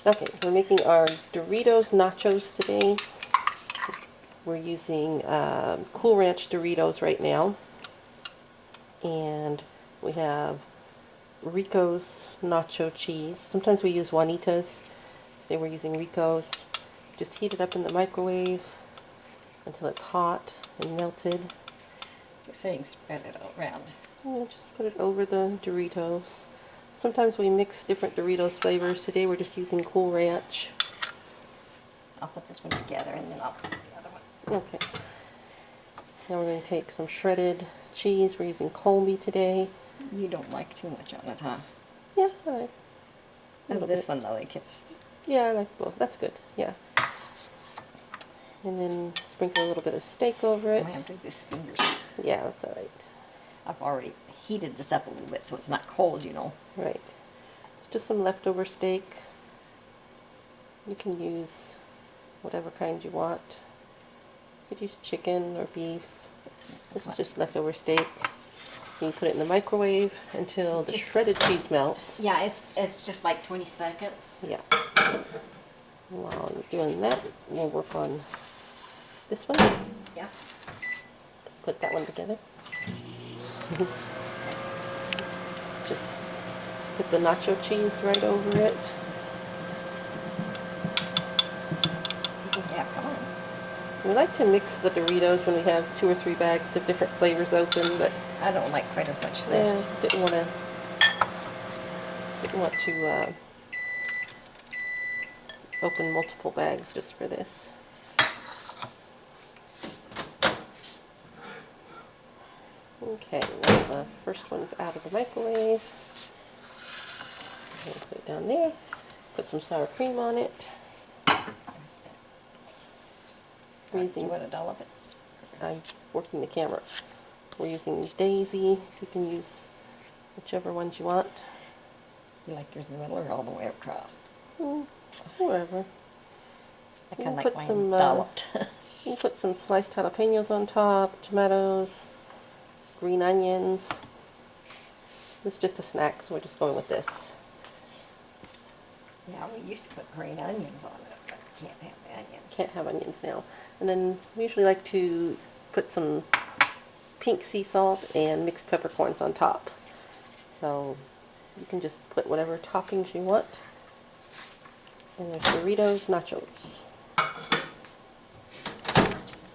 Okay, we're making our Doritos Nachos today. We're using Cool Ranch Doritos right now. And we have Rico's Nacho Cheese. Sometimes we use Juanitas. Today we're using Rico's. Just heat it up in the microwave until it's hot and melted. Just saying, spread it all around. And just put it over the Doritos. Sometimes we mix different Doritos flavors. Today we're just using Cool Ranch. I'll put this one together and then I'll put the other one. Okay. Now we're going to take some shredded cheese. We're using Colby today. You don't like too much on it, huh? Yeah, I like a little This bit. one though, like it's... Yeah, I like both. That's good. Yeah. And then sprinkle a little bit of steak over it. I have to do this fingers. Yeah, that's all right. I've already heated this up a little bit so it's not cold, you know. Right. It's just some leftover steak. You can use whatever kind you want. You could use chicken or beef. This is just leftover steak. You can put it in the microwave until the shredded cheese melts. Yeah, it's just like 20 seconds. Yeah. While you're doing that, we'll work on this one. Yeah. Put that one together. Just put the nacho cheese right over it. Yeah, come on. We like to mix the Doritos when we have 2 or 3 bags of different flavors open, but I don't like quite as much this. didn't want to open multiple bags just for this. Okay, now the first one's out of the microwave. I'm going to put it down there. Put some sour cream on it. We're using, You want to dollop it? I'm working the camera. We're using Daisy. You can use whichever ones you want. You like yours in the middle or all the way across? Wherever. I You kind can of like put mine some, dolloped. You can put some sliced jalapenos on top, tomatoes, green onions. This is just a snack, so we're just going with this. Yeah, we used to put green onions on it, but can't have the onions. Can't have onions now. And then we usually like to put some pink sea salt and mixed peppercorns on top. So you can just put whatever toppings you want. And there's Doritos Nachos.